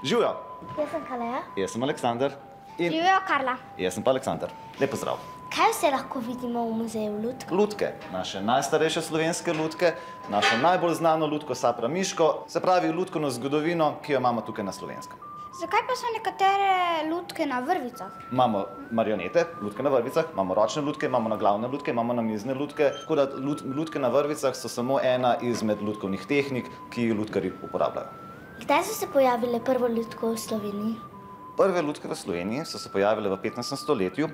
Živijo! Jaz sem Kaleja. Jaz sem Aleksander. Živijo Karla. Jaz sem pa Aleksander. Lep pozdrav. Kaj vse lahko vidimo v muzeju lutk? Lutke, naše najstarejše slovenske lutke, našo najbolj znano lutko Sapra Miško, se pravi lutkovno zgodovino, ki jo imamo tukaj na Slovenskem. Zakaj pa so nekatere lutke na vrvicah? Imamo marionete, lutke na vrvicah, imamo ročne lutke, imamo naglavne lutke, imamo namizne lutke, tako da lutke na vrvicah so samo ena izmed lutkovnih tehnik, ki jih lutkarji uporabljajo. Kdaj so se pojavile prvo lutko v Sloveniji? Prve lutke v Sloveniji so se pojavile v 15. stoletju,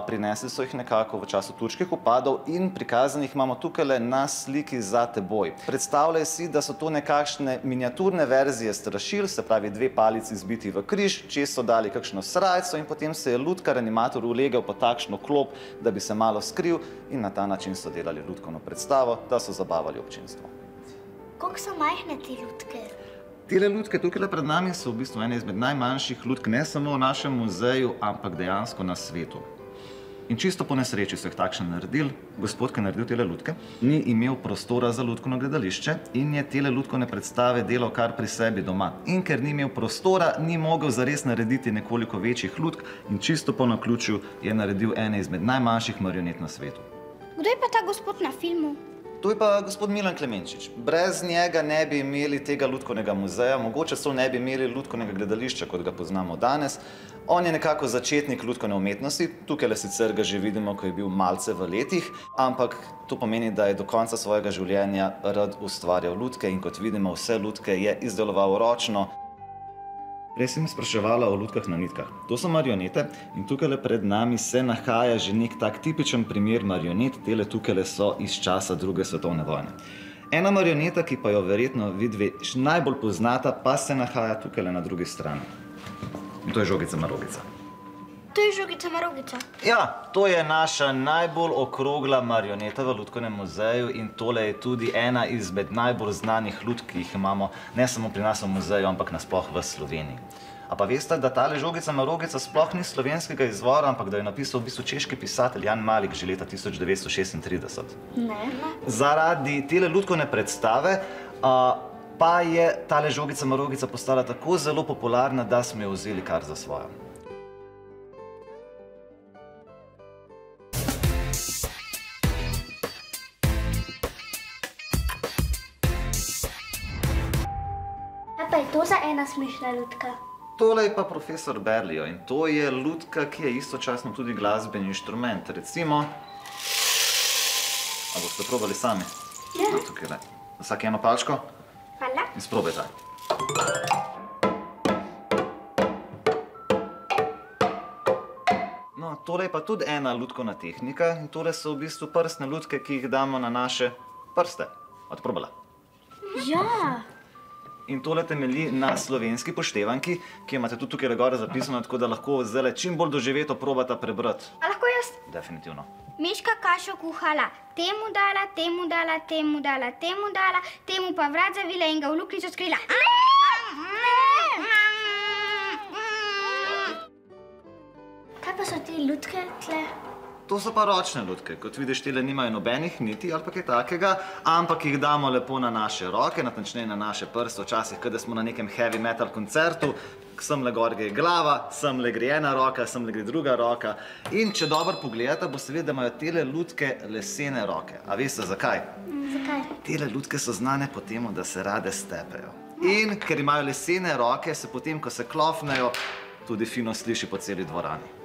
prinesli so jih nekako v času turških vpadov in prikazanih imamo tukaj na sliki za teboj. Predstavljaj si, da so to nekakšne miniaturne verzije strašil, se pravi dve palici zbiti v križ, čez so dali kakšno srajco in potem se je lutkar animator ulegel po takšno klop, da bi se malo skril in na ta način so delali lutkovno predstavo, da so zabavali občinstvo. Koliko so majhne te lutke? Tele lutke tukaj pred nami so v bistvu ene izmed najmanjših lutk, ne samo v našem muzeju, ampak dejansko na svetu. In čisto po nesreči so jih takšne naredili. Gospod, ki je naredil tele lutke, ni imel prostora za lutkovno gledališče in je tele lutkovne predstave delal kar pri sebi doma. In ker ni imel prostora, ni mogel zares narediti nekoliko večjih lutk in čisto po naključju je naredil ene izmed najmanjših marionet na svetu. Kdo je pa ta gospod na filmu? To je pa gospod Milan Klemenčič. Brez njega ne bi imeli tega lutkovnega muzeja, mogoče so ne bi imeli lutkovnega gledališča, kot ga poznamo danes. On je nekako začetnik lutkovne umetnosti, tukaj sicer ga že vidimo, ko je bil malce v letih, ampak to pomeni, da je do konca svojega življenja rad ustvarjal lutke in kot vidimo, vse lutke je izdeloval ročno. Prej si me spraševala o lutkah na nitkah. To so marionete in tukaj pred nami se nahaja že nek tak tipičen primer marionet. Tele tukaj so iz časa Druge svetovne vojne. Ena marioneta, ki pa jo verjetno vidve najbolj poznata, pa se nahaja tukaj na drugi strani. In to je Žogica Marogica. To je Žogica Marogica. Ja, to je naša najbolj okrogla marioneta v Lutkovnem muzeju in tole je tudi ena izmed najbolj znanih lutk, ki jih imamo ne samo pri nas v muzeju, ampak nasploh v Sloveniji. A pa veste, da tale Žogica Marogica sploh ni slovenskega izvora, ampak da je napisal v bistvu češki pisatelj Jan Malik že leta 1936? Ne. Zaradi tele lutkovne predstave pa je tale Žogica Marogica postala tako zelo popularna, da smo jo vzeli kar za svojo. Kaj pa je to za ena smešna lutka? Tole je pa profesor Berlioz in to je lutka, ki je istočasno tudi glasbeni inštrument. Recimo, a boste probali sami? Ja. Tukaj, vsak eno palčko? Hvala. In sprobajte. No, tole je pa tudi ena lutkovna tehnika in tole so v bistvu prstne lutke, ki jih damo na naše prste. Odprobala. Ja. In tole temelji na slovenski poštevanki, ki imate tudi tukaj gore zapisano, tako da lahko zdaj čim bolj doživeto probata prebrati. A lahko jaz? Definitivno. Miška kašo kuhala, temu dala, temu dala, temu dala, temu dala, temu pa vrat zavila in ga v luknjico skrila. Kaj pa so te lutke tle? To so pa ročne lutke. Kot vidiš, tele nimajo nobenih niti ali pa kaj takega, ampak jih damo lepo na naše roke, natančneje na naše prste, včasih, kada smo na nekem heavy metal koncertu, semle gor gre glava, semle gre ena roka, semle gre druga roka. In če dobro pogledate, boste videli, da imajo tele lutke lesene roke. A veste zakaj? Zakaj? Tele lutke so znane po tem, da se rade stepejo. In ker imajo lesene roke, se potem, ko se klofnejo, tudi fino sliši po celi dvorani.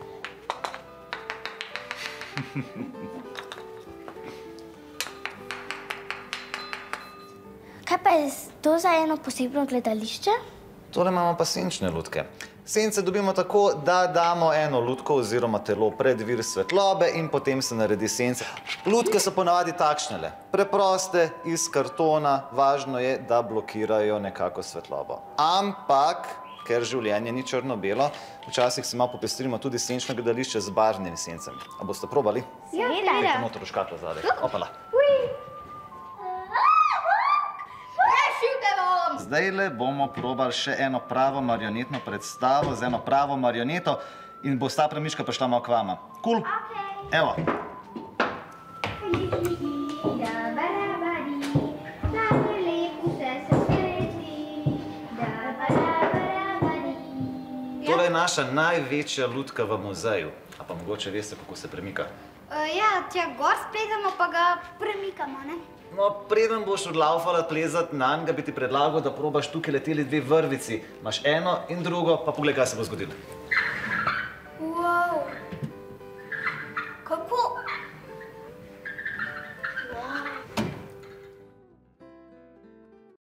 Kaj pa je to za eno posebno gledališče? Tole imamo pa senčne lutke. Sence dobimo tako, da damo eno lutko oziroma telo pred vir svetlobe in potem se naredi sence. Lutke so ponavadi takšnele, preproste, iz kartona, važno je, da blokirajo nekako svetlobo. Ampak, ker življenje ni črno-belo, včasih si malo popestrimo tudi senčno gledališče z barvnimi sencami. A boste probali? Ja, Dajte noter v škatlo zadaj. Opala. Zdajle bomo probali še eno pravo marionetno predstavo z eno pravo marioneto in bo Sapra Miška prišla malo k vama. Kul? Evo. Tole je naša največja lutka v muzeju. A pa mogoče veste, kako se premika? Ja, tja gor spletamo, pa ga premikamo, ne? No, preden boš odlaufala plezat nanj, ga bi ti predlagal, da probaš tukaj leteli dve vrvici. Imaš eno in drugo, pa poglej, kaj se bo zgodilo.